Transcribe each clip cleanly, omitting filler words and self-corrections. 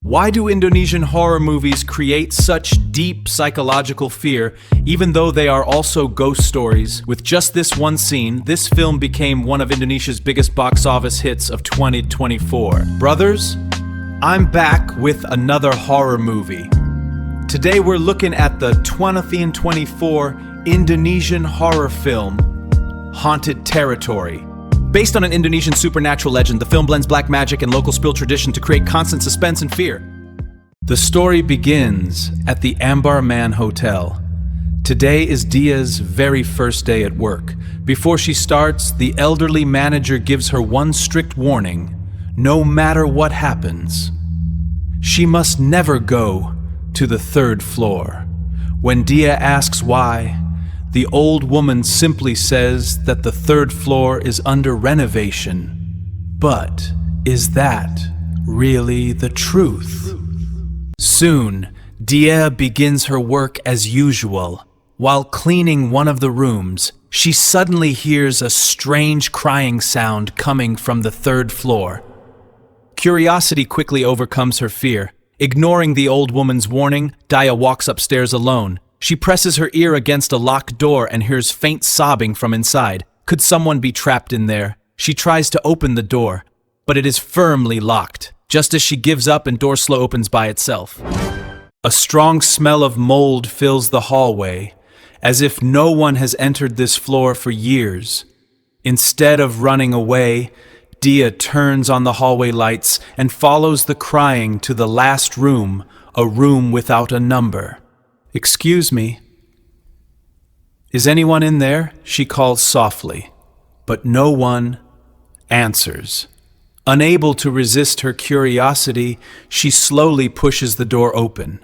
Why do Indonesian horror movies create such deep psychological fear, even though they are also ghost stories? With just this one scene, this film became one of Indonesia's biggest box office hits of 2024. Brothers, I'm back with another horror movie. Today we're looking at the 2024 Indonesian horror film, Haunted Territory. Based on an Indonesian supernatural legend, the film blends black magic and local spiritual tradition to create constant suspense and fear. The story begins at the Ambar Man Hotel. Today is Dia's very first day at work. Before she starts, the elderly manager gives her one strict warning: no matter what happens, she must never go to the third floor. When Dia asks why, the old woman simply says that the third floor is under renovation. But is that really the truth? Soon, Dia begins her work as usual. While cleaning one of the rooms, she suddenly hears a strange crying sound coming from the third floor. Curiosity quickly overcomes her fear. Ignoring the old woman's warning, Dia walks upstairs alone. She presses her ear against a locked door and hears faint sobbing from inside. Could someone be trapped in there? She tries to open the door, but it is firmly locked. Just as she gives up and door slow opens by itself. A strong smell of mold fills the hallway, as if no one has entered this floor for years. Instead of running away, Dia turns on the hallway lights and follows the crying to the last room, a room without a number. "Excuse me. Is anyone in there?" she calls softly, but no one answers. Unable to resist her curiosity, she slowly pushes the door open.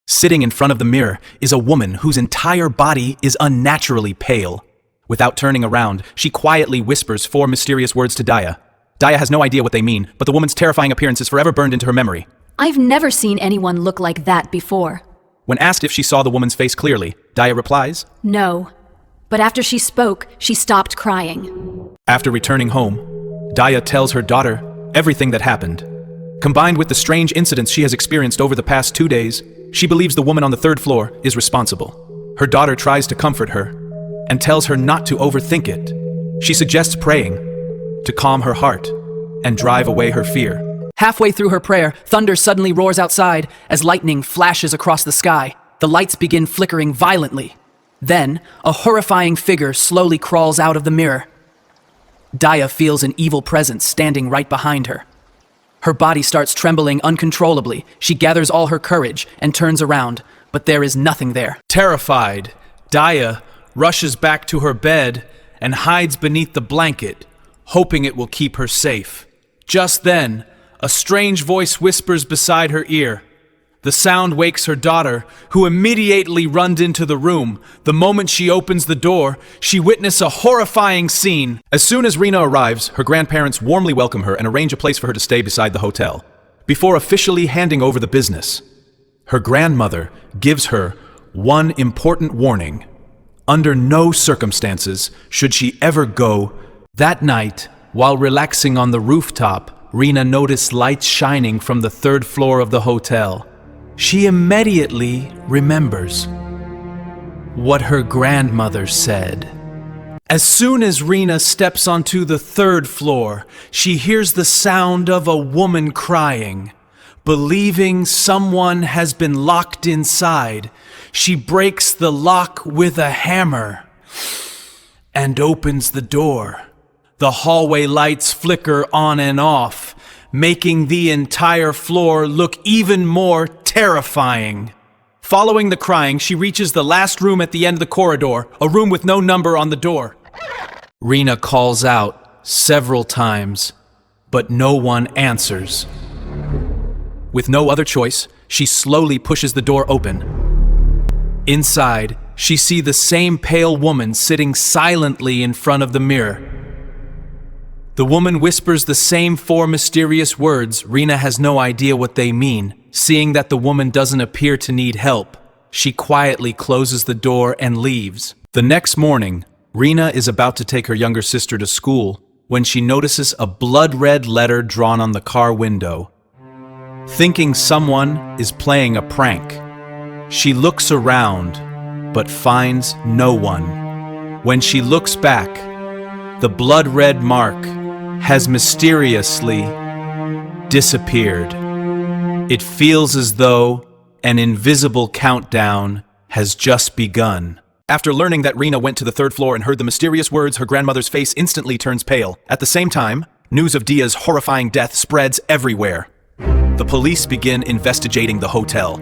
Sitting in front of the mirror is a woman whose entire body is unnaturally pale. Without turning around, she quietly whispers 4 mysterious words to Dia. Dia has no idea what they mean, but the woman's terrifying appearance is forever burned into her memory. "I've never seen anyone look like that before." When asked if she saw the woman's face clearly, Dia replies, "No." But after she spoke, she stopped crying. After returning home, Dia tells her daughter everything that happened. Combined with the strange incidents she has experienced over the past 2 days, she believes the woman on the third floor is responsible. Her daughter tries to comfort her and tells her not to overthink it. She suggests praying to calm her heart and drive away her fear. Halfway through her prayer, thunder suddenly roars outside as lightning flashes across the sky. The lights begin flickering violently. Then, a horrifying figure slowly crawls out of the mirror. Dia feels an evil presence standing right behind her. Her body starts trembling uncontrollably. She gathers all her courage and turns around, but there is nothing there. Terrified, Dia rushes back to her bed and hides beneath the blanket, hoping it will keep her safe. Just then, a strange voice whispers beside her ear. The sound wakes her daughter, who immediately runs into the room. The moment she opens the door, she witnesses a horrifying scene. As soon as Rena arrives, her grandparents warmly welcome her and arrange a place for her to stay beside the hotel. Before officially handing over the business, her grandmother gives her one important warning. Under no circumstances should she ever go. That night, while relaxing on the rooftop, Rena noticed lights shining from the third floor of the hotel. She immediately remembers what her grandmother said. As soon as Rena steps onto the third floor, she hears the sound of a woman crying. Believing someone has been locked inside, she breaks the lock with a hammer and opens the door. The hallway lights flicker on and off, making the entire floor look even more terrifying. Following the crying, she reaches the last room at the end of the corridor, a room with no number on the door. Rena calls out several times, but no one answers. With no other choice, she slowly pushes the door open. Inside, she sees the same pale woman sitting silently in front of the mirror. The woman whispers the same 4 mysterious words. Rena has no idea what they mean. Seeing that the woman doesn't appear to need help, she quietly closes the door and leaves. The next morning, Rena is about to take her younger sister to school when she notices a blood-red letter drawn on the car window. thinking someone is playing a prank. She looks around, but finds no one. When she looks back, the blood-red mark has mysteriously disappeared. It feels as though an invisible countdown has just begun. After learning that Rena went to the third floor and heard the mysterious words, her grandmother's face instantly turns pale. At the same time, news of Dia's horrifying death spreads everywhere. The police begin investigating the hotel.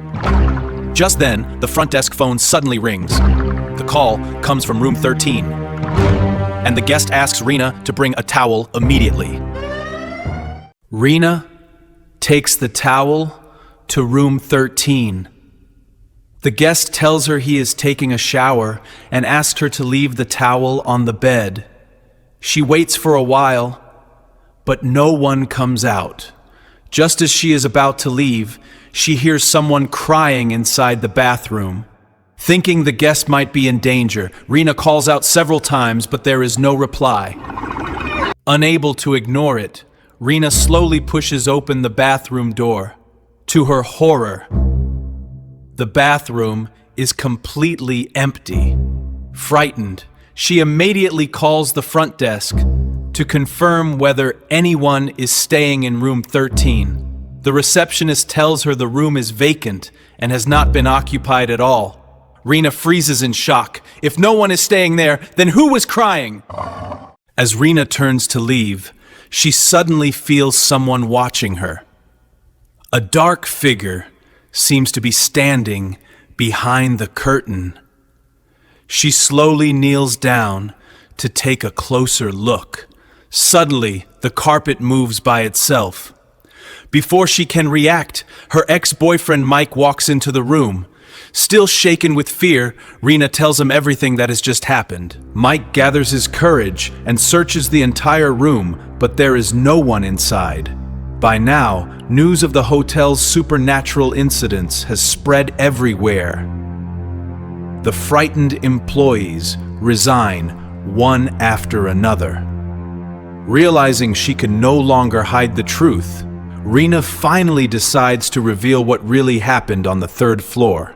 Just then, the front desk phone suddenly rings. The call comes from room 13, and the guest asks Rena to bring a towel immediately. Rena takes the towel to room 13. The guest tells her he is taking a shower and asks her to leave the towel on the bed. She waits for a while, but no one comes out. Just as she is about to leave, she hears someone crying inside the bathroom. Thinking the guest might be in danger, Rena calls out several times, but there is no reply. Unable to ignore it, Rena slowly pushes open the bathroom door. To her horror, the bathroom is completely empty. Frightened, she immediately calls the front desk to confirm whether anyone is staying in room 13. The receptionist tells her the room is vacant and has not been occupied at all. Rena freezes in shock. If no one is staying there, then who was crying? As Rena turns to leave, she suddenly feels someone watching her. A dark figure seems to be standing behind the curtain. She slowly kneels down to take a closer look. Suddenly, the carpet moves by itself. Before she can react, her ex-boyfriend Mike walks into the room. Still shaken with fear, Rena tells him everything that has just happened. Mike gathers his courage and searches the entire room, but there is no one inside. By now, news of the hotel's supernatural incidents has spread everywhere. The frightened employees resign one after another. Realizing she can no longer hide the truth, Rena finally decides to reveal what really happened on the third floor.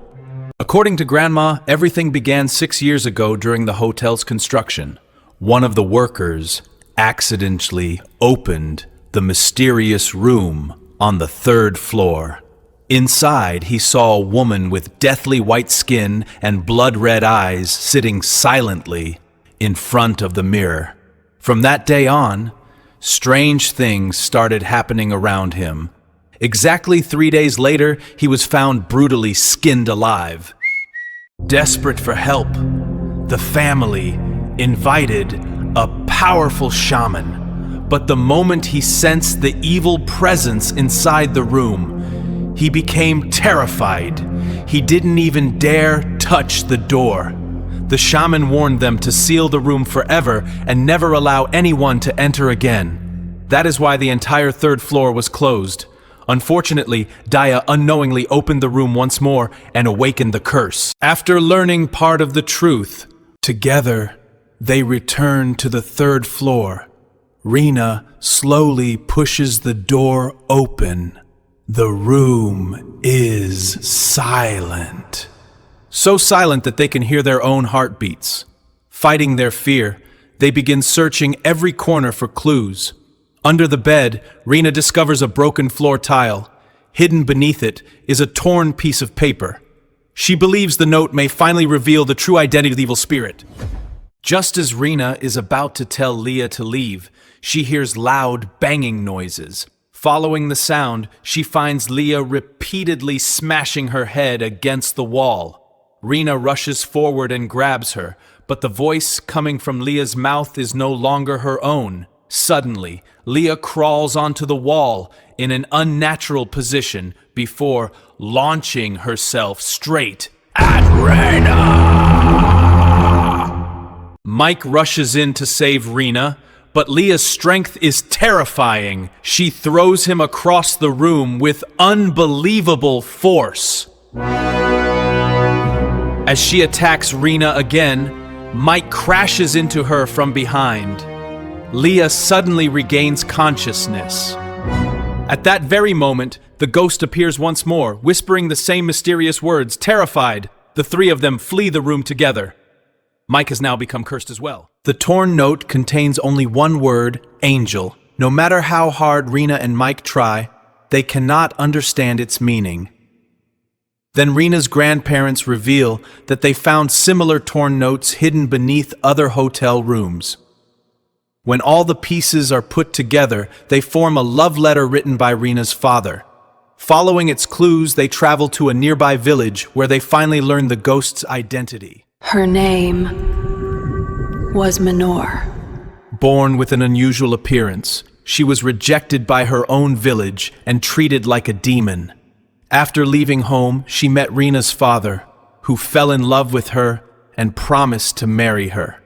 According to Grandma, everything began 6 years ago during the hotel's construction. One of the workers accidentally opened the mysterious room on the third floor. Inside, he saw a woman with deathly white skin and blood-red eyes sitting silently in front of the mirror. From that day on, strange things started happening around him. Exactly 3 days later, he was found brutally skinned alive. Desperate for help, the family invited a powerful shaman. But the moment he sensed the evil presence inside the room, he became terrified. He didn't even dare touch the door. The shaman warned them to seal the room forever and never allow anyone to enter again. That is why the entire third floor was closed. Unfortunately, Dia unknowingly opened the room once more and awakened the curse. After learning part of the truth, together they return to the third floor. Rena slowly pushes the door open. The room is silent. So silent that they can hear their own heartbeats. Fighting their fear, they begin searching every corner for clues. Under the bed, Rena discovers a broken floor tile. Hidden beneath it is a torn piece of paper. She believes the note may finally reveal the true identity of the evil spirit. Just as Rena is about to tell Leah to leave, she hears loud banging noises. Following the sound, she finds Leah repeatedly smashing her head against the wall. Rena rushes forward and grabs her, but the voice coming from Leah's mouth is no longer her own. Suddenly, Leah crawls onto the wall in an unnatural position before launching herself straight at Rena. Mike rushes in to save Rena, but Leah's strength is terrifying. She throws him across the room with unbelievable force. As she attacks Rena again, Mike crashes into her from behind. Leah suddenly regains consciousness. At that very moment, the ghost appears once more, whispering the same mysterious words. Terrified, the three of them flee the room together. Mike has now become cursed as well. The torn note contains only one word, angel. No matter how hard Rena and Mike try, they cannot understand its meaning. Then Rena's grandparents reveal that they found similar torn notes hidden beneath other hotel rooms. When all the pieces are put together, they form a love letter written by Rena's father. Following its clues, they travel to a nearby village where they finally learn the ghost's identity. Her name was Minor. Born with an unusual appearance, she was rejected by her own village and treated like a demon. After leaving home, she met Rena's father, who fell in love with her and promised to marry her.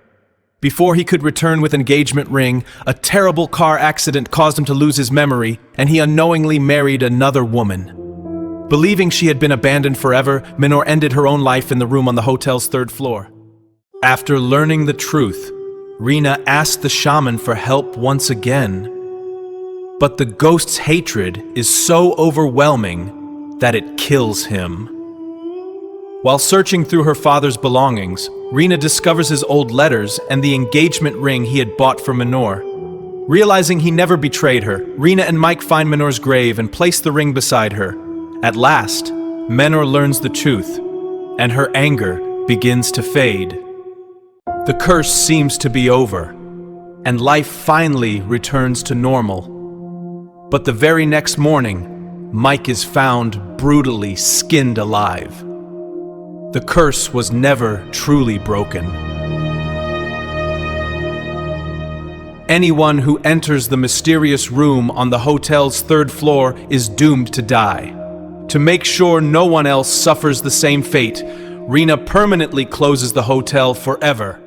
Before he could return with an engagement ring, a terrible car accident caused him to lose his memory, and he unknowingly married another woman. Believing she had been abandoned forever, Minor ended her own life in the room on the hotel's 3rd floor. After learning the truth, Rena asked the shaman for help once again. But the ghost's hatred is so overwhelming that it kills him. While searching through her father's belongings, Rena discovers his old letters and the engagement ring he had bought for Minor. Realizing he never betrayed her, Rena and Mike find Minor's grave and place the ring beside her. At last, Minor learns the truth, and her anger begins to fade. The curse seems to be over, and life finally returns to normal. But the very next morning, Mike is found brutally skinned alive. The curse was never truly broken. Anyone who enters the mysterious room on the hotel's 3rd floor is doomed to die. To make sure no one else suffers the same fate, Rena permanently closes the hotel forever.